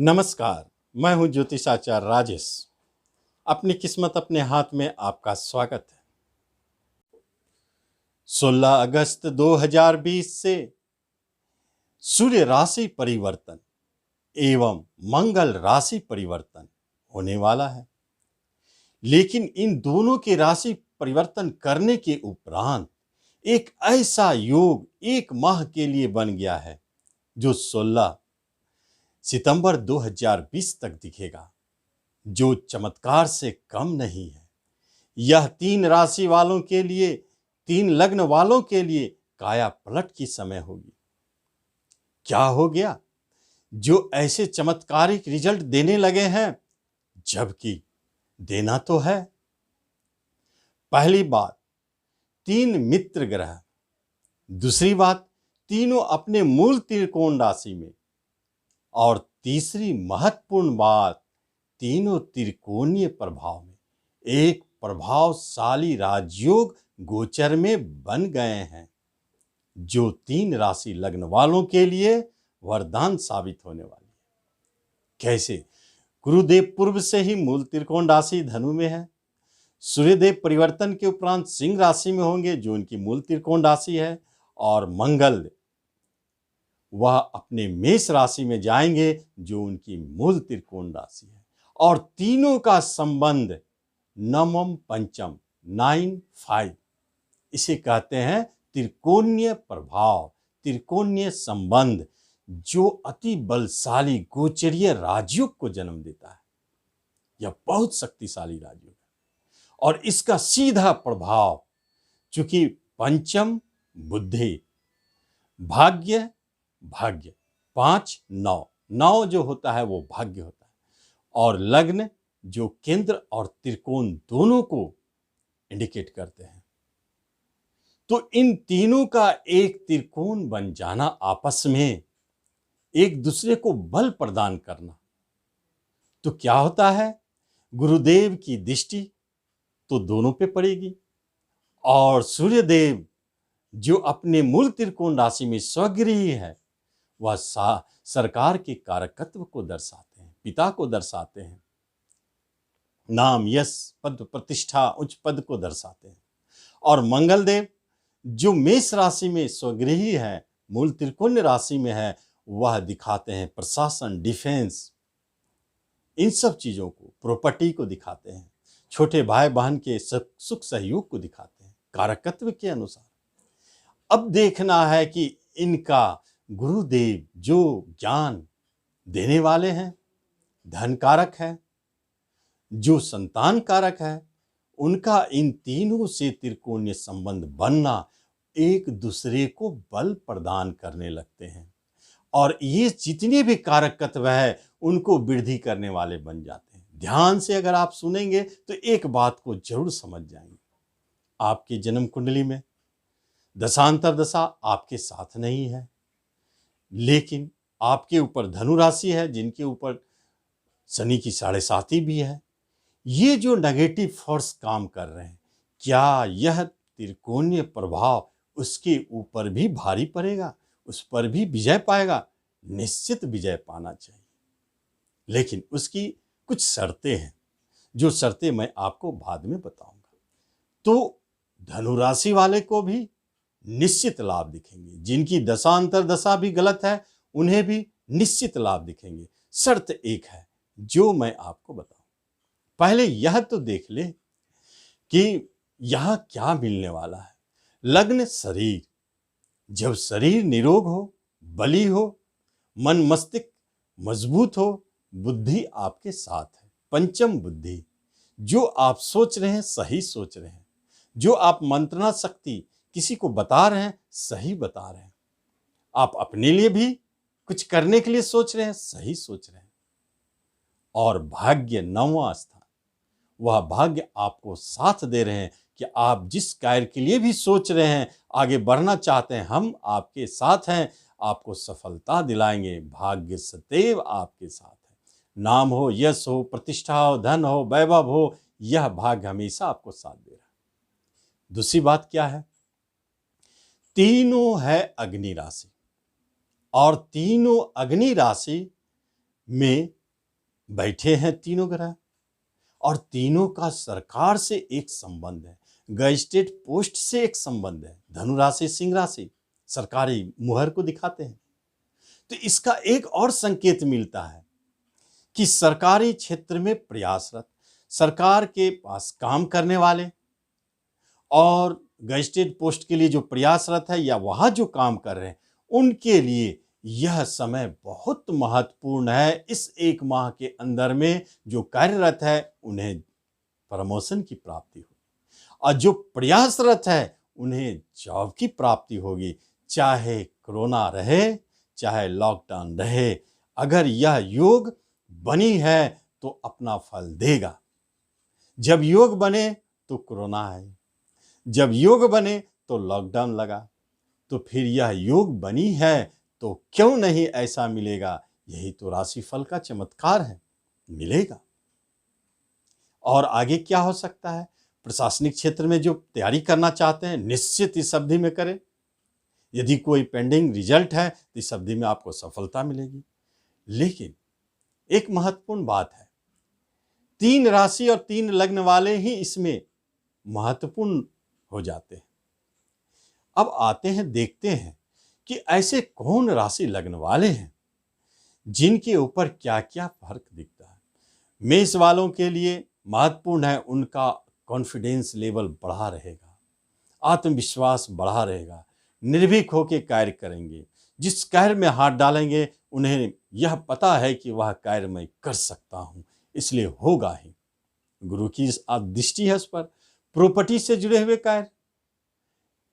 नमस्कार। मैं हूं ज्योतिषाचार्य राजेश। अपनी किस्मत अपने हाथ में आपका स्वागत है। 16 अगस्त 2020 से सूर्य राशि परिवर्तन एवं मंगल राशि परिवर्तन होने वाला है। लेकिन इन दोनों के राशि परिवर्तन करने के उपरांत एक ऐसा योग एक माह के लिए बन गया है जो 16 सितंबर 2020 तक दिखेगा, जो चमत्कार से कम नहीं है। यह 3 राशि वालों के लिए, 3 लग्न वालों के लिए काया पलट की समय होगी। क्या हो गया जो ऐसे चमत्कारिक रिजल्ट देने लगे हैं, जबकि देना तो है। पहली बात, 3 मित्र ग्रह। दूसरी बात, तीनों अपने मूल त्रिकोण राशि में। और तीसरी महत्वपूर्ण बात, तीनों त्रिकोणीय प्रभाव में एक प्रभावशाली राजयोग गोचर में बन गए हैं, जो 3 राशि लग्न वालों के लिए वरदान साबित होने वाली है। कैसे? गुरुदेव पूर्व से ही मूल त्रिकोण राशि धनु में है। सूर्यदेव परिवर्तन के उपरांत सिंह राशि में होंगे, जो उनकी मूल त्रिकोण राशि है। और मंगल वह अपने मेष राशि में जाएंगे, जो उनकी मूल त्रिकोण राशि है। और तीनों का संबंध नवम पंचम 9-5, इसे कहते हैं त्रिकोणीय प्रभाव, त्रिकोणीय संबंध, जो अति बलशाली गोचरीय राजयोग को जन्म देता है। यह बहुत शक्तिशाली राजयोग है और इसका सीधा प्रभाव, चूंकि पंचम बुद्धि, भाग्य 5-9 जो होता है वो भाग्य होता है, और लग्न जो केंद्र और त्रिकोण दोनों को इंडिकेट करते हैं। तो इन तीनों का एक त्रिकोण बन जाना, आपस में एक दूसरे को बल प्रदान करना, तो क्या होता है, गुरुदेव की दृष्टि तो दोनों पे पड़ेगी। और सूर्यदेव जो अपने मूल त्रिकोण राशि में स्वगृही है, वह सरकार के कारकत्व को दर्शाते हैं, पिता को दर्शाते हैं, नाम यश पद प्रतिष्ठा उच्च पद को दर्शाते हैं। और मंगल देव जो मेष राशि में स्वगृही है, मूल त्रिकोण राशि में है, वह दिखाते हैं प्रशासन, डिफेंस, इन सब चीजों को, प्रॉपर्टी को दिखाते हैं, छोटे भाई बहन के सुख सहयोग को दिखाते हैं कारकत्व के अनुसार। अब देखना है कि इनका गुरुदेव जो ज्ञान देने वाले हैं, धन कारक है, जो संतान कारक है, उनका इन तीनों से त्रिकोणीय संबंध बनना एक दूसरे को बल प्रदान करने लगते हैं। और ये जितने भी कारकत्व है उनको वृद्धि करने वाले बन जाते हैं। ध्यान से अगर आप सुनेंगे तो एक बात को जरूर समझ जाएंगे। आपकी जन्म कुंडली में दशांतर दशा आपके साथ नहीं है, लेकिन आपके ऊपर धनु राशि है, जिनके ऊपर शनि की 7.5 भी है। ये जो नेगेटिव फोर्स काम कर रहे हैं, क्या यह त्रिकोणीय प्रभाव उसके ऊपर भी भारी पड़ेगा, उस पर भी विजय पाएगा? निश्चित विजय पाना चाहिए, लेकिन उसकी कुछ शर्तें हैं, जो शर्तें मैं आपको बाद में बताऊंगा। तो धनु राशि वाले को भी निश्चित लाभ दिखेंगे, जिनकी दशांतर दशा भी गलत है उन्हें भी निश्चित लाभ दिखेंगे। शर्त एक है जो मैं आपको बताऊं। पहले यह तो देख ले कि यहां क्या मिलने वाला है। लग्न शरीर, जब शरीर निरोग हो, बली हो, मन मस्तिष्क मजबूत हो, बुद्धि आपके साथ है, पंचम बुद्धि, जो आप सोच रहे हैं सही सोच रहे हैं, जो आप मंत्रणा शक्ति किसी को बता रहे हैं सही बता रहे हैं, आप अपने लिए भी कुछ करने के लिए सोच रहे हैं सही सोच रहे हैं। और भाग्य 9वां स्थान, वह भाग्य आपको साथ दे रहे हैं कि आप जिस कार्य के लिए भी सोच रहे हैं, आगे बढ़ना चाहते हैं, हम आपके साथ हैं, आपको सफलता दिलाएंगे। भाग्य सदैव आपके साथ है। नाम हो, यश हो, प्रतिष्ठा हो, धन हो, वैभव हो, यह भाग्य हमेशा आपको साथ दे रहा है। दूसरी बात क्या है, तीनों है अग्नि राशि, और तीनों अग्नि राशि में बैठे हैं तीनों ग्रह, और तीनों का सरकार से एक संबंध है, गजेटेड पोस्ट से एक संबंध है। धनु राशि, सिंह राशि सरकारी मुहर को दिखाते हैं। तो इसका एक और संकेत मिलता है कि सरकारी क्षेत्र में प्रयासरत, सरकार के पास काम करने वाले और गजेटेड पोस्ट के लिए जो प्रयासरत है या वहां जो काम कर रहे हैं, उनके लिए यह समय बहुत महत्वपूर्ण है। इस एक माह के अंदर में जो कार्यरत है उन्हें प्रमोशन की प्राप्ति होगी, और जो प्रयासरत है उन्हें जॉब की प्राप्ति होगी। चाहे कोरोना रहे, चाहे लॉकडाउन रहे, अगर यह योग बनी है तो अपना फल देगा। जब योग बने तो कोरोना आए, जब योग बने तो लॉकडाउन लगा, तो फिर यह योग बनी है तो क्यों नहीं ऐसा मिलेगा। यही तो राशिफल का चमत्कार है, मिलेगा। और आगे क्या हो सकता है, प्रशासनिक क्षेत्र में जो तैयारी करना चाहते हैं निश्चित इस अवधि में करें। यदि कोई पेंडिंग रिजल्ट है तो इस अवधि में आपको सफलता मिलेगी। लेकिन एक महत्वपूर्ण बात है, 3 राशि और 3 लग्न वाले ही इसमें महत्वपूर्ण हो जाते हैं। अब आते हैं, देखते हैं कि ऐसे कौन राशि लग्न वाले हैं जिनके ऊपर क्या क्या फर्क दिखता है। मेष वालों के लिए महत्वपूर्ण है, उनका कॉन्फिडेंस लेवल बढ़ा रहेगा, आत्मविश्वास बढ़ा रहेगा, निर्भीक होकर कार्य करेंगे। जिस कार्य में हाथ डालेंगे उन्हें यह पता है कि वह कार्य मैं कर सकता हूं, इसलिए होगा ही। गुरु की दृष्टि है उस पर। प्रॉपर्टी से जुड़े हुए कार्य,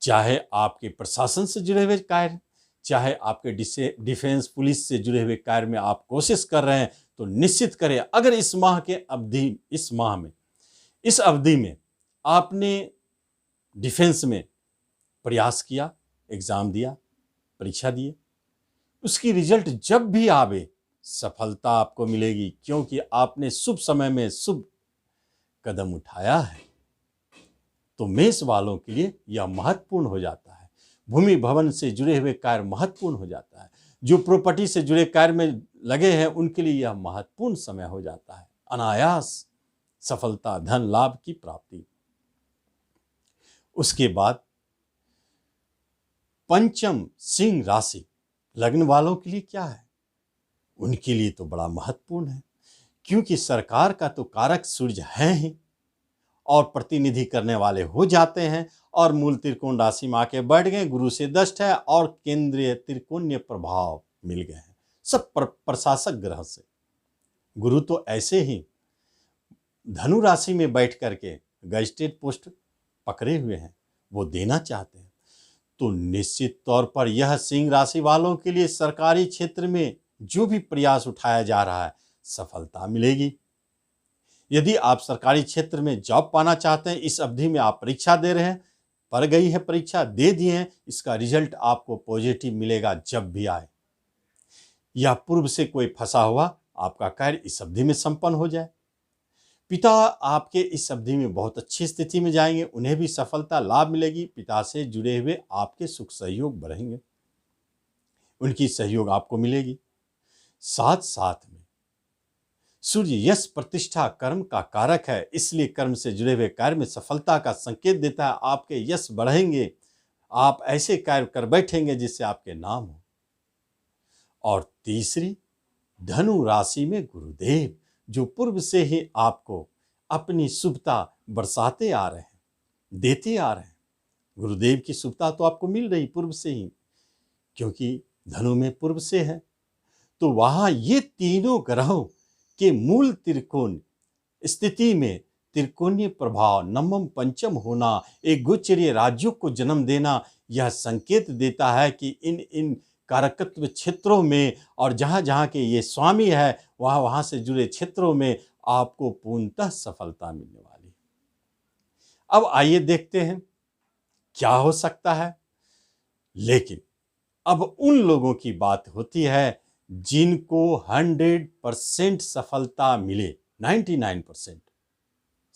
चाहे आपके प्रशासन से जुड़े हुए कार्य, चाहे आपके डिफेंस पुलिस से जुड़े हुए कार्य में आप कोशिश कर रहे हैं, तो निश्चित करें अगर इस अवधि में आपने डिफेंस में प्रयास किया, एग्जाम दिया, परीक्षा दिए, उसकी रिजल्ट जब भी आवे सफलता आपको मिलेगी, क्योंकि आपने शुभ समय में शुभ कदम उठाया है। तो मेष वालों के लिए यह महत्वपूर्ण हो जाता है। भूमि भवन से जुड़े हुए कार्य महत्वपूर्ण हो जाता है। जो प्रॉपर्टी से जुड़े कार्य में लगे हैं उनके लिए यह महत्वपूर्ण समय हो जाता है। अनायास सफलता, धन लाभ की प्राप्ति। उसके बाद पंचम सिंह राशि लग्न वालों के लिए क्या है, उनके लिए तो बड़ा महत्वपूर्ण है, क्योंकि सरकार का तो कारक सूर्य है ही और प्रतिनिधि करने वाले हो जाते हैं, और मूल त्रिकोण राशि में आके बैठ गए, गुरु से दष्ट है और केंद्रीय त्रिकोणीय प्रभाव मिल गए हैं सब प्रशासक ग्रह से। गुरु तो ऐसे ही धनु राशि में बैठ करके गजेटेड पोस्ट पकड़े हुए हैं, वो देना चाहते हैं। तो निश्चित तौर पर यह सिंह राशि वालों के लिए सरकारी क्षेत्र में जो भी प्रयास उठाया जा रहा है सफलता मिलेगी। यदि आप सरकारी क्षेत्र में जॉब पाना चाहते हैं, इस अवधि में आप परीक्षा दे रहे हैं, पड़ गई है परीक्षा, दे दिए हैं, इसका रिजल्ट आपको पॉजिटिव मिलेगा जब भी आए। या पूर्व से कोई फंसा हुआ आपका कार्य इस अवधि में संपन्न हो जाए। पिता आपके इस अवधि में बहुत अच्छी स्थिति में जाएंगे, उन्हें भी सफलता लाभ मिलेगी। पिता से जुड़े हुए आपके सुख सहयोग बढ़ेंगे, उनकी सहयोग आपको मिलेगी। साथ साथ में सूर्य यश प्रतिष्ठा कर्म का कारक है, इसलिए कर्म से जुड़े हुए कार्य में सफलता का संकेत देता है। आपके यश बढ़ेंगे, आप ऐसे कार्य कर बैठेंगे जिससे आपके नाम हो। और तीसरी धनु राशि में गुरुदेव, जो पूर्व से ही आपको अपनी शुभता बरसाते आ रहे हैं, देते आ रहे हैं। गुरुदेव की शुभता तो आपको मिल रही पूर्व से ही, क्योंकि धनु में पूर्व से है। तो वहां ये तीनों ग्रहों के मूल त्रिकोण स्थिति में त्रिकोणीय प्रभाव, नवम पंचम होना, एक गोचरीय राज्यों को जन्म देना, यह संकेत देता है कि इन कारकत्व क्षेत्रों में और जहाँ जहाँ के ये स्वामी है वहाँ से जुड़े क्षेत्रों में आपको पूर्णतः सफलता मिलने वाली है। अब आइए देखते हैं क्या हो सकता है। लेकिन अब उन लोगों की बात होती है जिनको 100% सफलता मिले, 99%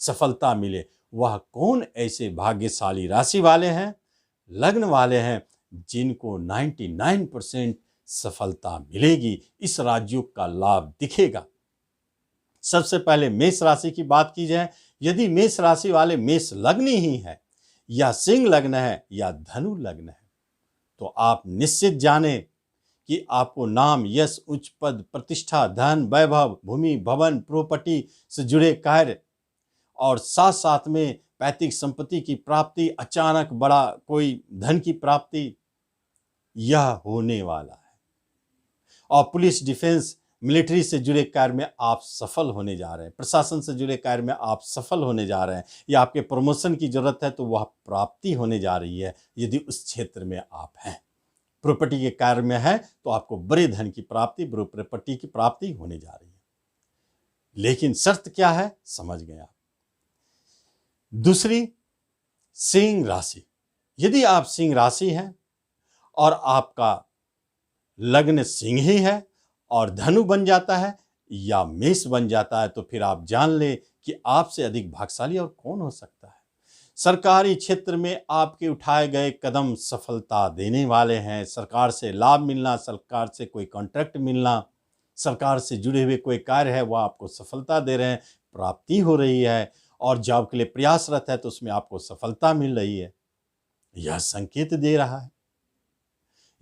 सफलता मिले। वह कौन ऐसे भाग्यशाली राशि वाले हैं, लग्न वाले हैं जिनको 99% सफलता मिलेगी, इस राजयोग का लाभ दिखेगा। सबसे पहले मेष राशि की बात की जाए, यदि मेष राशि वाले मेष लग्न ही है या सिंह लग्न है या धनु लग्न है, तो आप निश्चित जाने कि आपको नाम, यश, उच्च पद, प्रतिष्ठा, धन, वैभव, भूमि, भवन, प्रॉपर्टी से जुड़े कार्य और साथ साथ में पैतृक संपत्ति की प्राप्ति, अचानक बड़ा कोई धन की प्राप्ति, यह होने वाला है। और पुलिस, डिफेंस, मिलिट्री से जुड़े कार्य में आप सफल होने जा रहे हैं, प्रशासन से जुड़े कार्य में आप सफल होने जा रहे हैं, या आपके प्रमोशन की जरूरत है तो वह प्राप्ति होने जा रही है यदि उस क्षेत्र में आप हैं। प्रॉपर्टी के कार्य में है तो आपको बड़े धन की प्राप्ति, बड़ी प्रॉपर्टी की प्राप्ति होने जा रही है। लेकिन शर्त क्या है, समझ गए आप। दूसरी, सिंह राशि। यदि आप सिंह राशि हैं और आपका लग्न सिंह ही है और धनु बन जाता है या मेष बन जाता है, तो फिर आप जान ले कि आपसे अधिक भाग्यशाली और कौन हो सकता है। सरकारी क्षेत्र में आपके उठाए गए कदम सफलता देने वाले हैं। सरकार से लाभ मिलना, सरकार से कोई कॉन्ट्रैक्ट मिलना, सरकार से जुड़े हुए कोई कार्य है वह आपको सफलता दे रहे हैं, प्राप्ति हो रही है। और जॉब के लिए प्रयासरत है तो उसमें आपको सफलता मिल रही है। यह संकेत दे रहा है,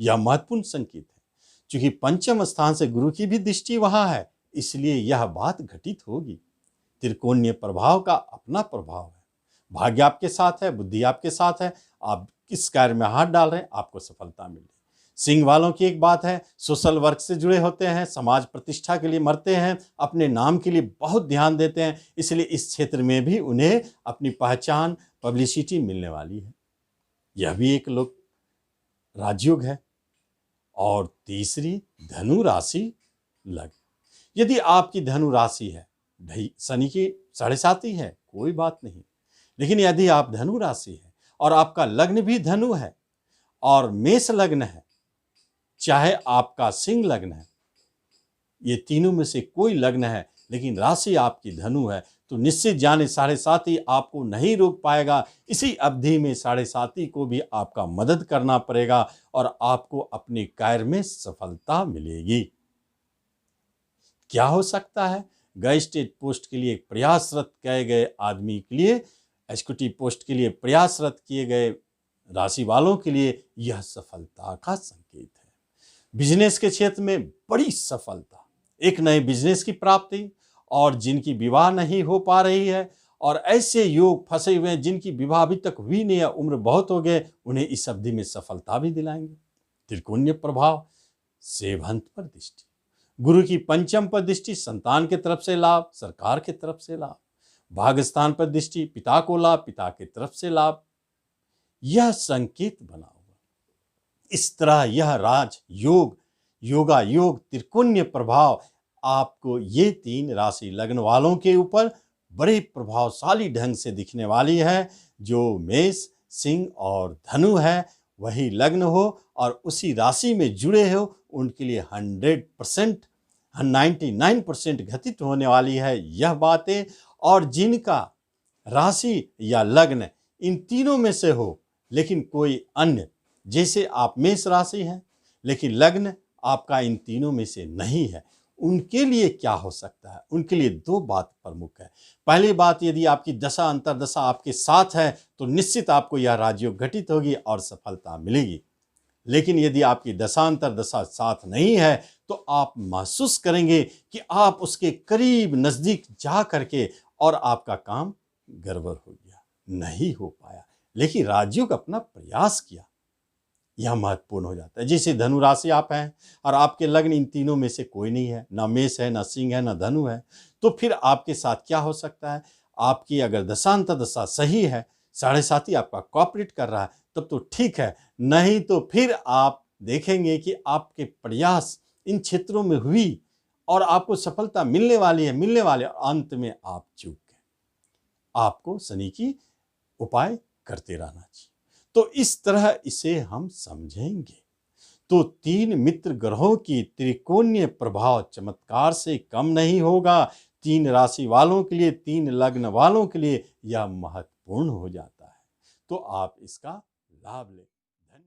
यह महत्वपूर्ण संकेत है। क्योंकि पंचम स्थान से गुरु की भी दृष्टि वहां है, इसलिए यह बात घटित होगी। त्रिकोणीय प्रभाव का अपना प्रभाव है। भाग्य आपके साथ है, बुद्धि आपके साथ है, आप किस कार्य में हाथ डाल रहे हैं आपको सफलता मिल रही है। सिंह वालों की एक बात है, सोशल वर्क से जुड़े होते हैं, समाज प्रतिष्ठा के लिए मरते हैं, अपने नाम के लिए बहुत ध्यान देते हैं, इसलिए इस क्षेत्र में भी उन्हें अपनी पहचान, पब्लिसिटी मिलने वाली है। यह भी एक लोक राजयोग है। और तीसरी, धनु राशि लग्न। यदि आपकी धनु राशि है, शनि की 7.5 है, कोई बात नहीं। लेकिन यदि आप धनु राशि है और आपका लग्न भी धनु है और मेष लग्न है, चाहे आपका सिंह लग्न है, ये तीनों में से कोई लग्न है लेकिन राशि आपकी धनु है, तो निश्चित जाने 7.5 आपको नहीं रोक पाएगा। इसी अवधि में 7.5 को भी आपका मदद करना पड़ेगा और आपको अपने कार्य में सफलता मिलेगी। क्या हो सकता है? गैस्टेड पोस्ट के लिए प्रयासरत किए गए आदमी के लिए, एग्जीक्यूटिव पोस्ट के लिए प्रयासरत किए गए राशि वालों के लिए यह सफलता का संकेत है। बिजनेस के क्षेत्र में बड़ी सफलता, एक नए बिजनेस की प्राप्ति, और जिनकी विवाह नहीं हो पा रही है और ऐसे योग फंसे हुए हैं जिनकी विवाह अभी तक हुई नहीं है, उम्र बहुत हो गए, उन्हें इस अवधि में सफलता भी दिलाएंगे। त्रिकोणीय प्रभाव, सेवंत पर दृष्टि, गुरु की पंचम पर दृष्टि, संतान के तरफ से लाभ, सरकार के तरफ से लाभ, भाग्यस्थान पर दृष्टि, पिता को लाभ, पिता के तरफ से लाभ, यह संकेत बना हुआ। इस तरह यह राज योग, योगा योग, त्रिकोणीय प्रभाव आपको ये 3 राशि लग्न वालों के ऊपर बड़े प्रभावशाली ढंग से दिखने वाली है। जो मेष, सिंह और धनु है वही लग्न हो और उसी राशि में जुड़े हो, उनके लिए 100%, 99% घटित होने वाली है यह बातें। और जिनका राशि या लग्न इन तीनों में से हो लेकिन कोई अन्य, जैसे आप मेष राशि हैं लेकिन लग्न आपका इन तीनों में से नहीं है, उनके लिए क्या हो सकता है? उनके लिए 2 बात प्रमुख है। पहली बात, यदि आपकी दशा अंतर्दशा आपके साथ है तो निश्चित आपको यह राजयोग घटित होगी और सफलता मिलेगी। लेकिन यदि आपकी दशा अंतर्दशा साथ नहीं है तो आप महसूस करेंगे कि आप उसके करीब नजदीक जा करके और आपका काम गड़बड़ हो गया, नहीं हो पाया, लेकिन राजयोग अपना प्रयास किया, यह महत्वपूर्ण हो जाता है। जैसे धनु राशि आप हैं और आपके लग्न इन तीनों में से कोई नहीं है, ना मेष है, ना सिंह है, ना धनु है, तो फिर आपके साथ क्या हो सकता है? आपकी अगर दशांत दशा सही है, 7.5 आपका कॉपरेट कर रहा है, तब तो ठीक है, नहीं तो फिर आप देखेंगे कि आपके प्रयास इन क्षेत्रों में हुई और आपको सफलता मिलने वाली है, मिलने वाले, और अंत में आप चूक गए। आपको शनि की उपाय करते रहना चाहिए। तो इस तरह इसे हम समझेंगे तो 3 मित्र ग्रहों की त्रिकोणीय प्रभाव चमत्कार से कम नहीं होगा। 3 राशि वालों के लिए, 3 लग्न वालों के लिए यह महत्वपूर्ण हो जाता है। तो आप इसका लाभ लें।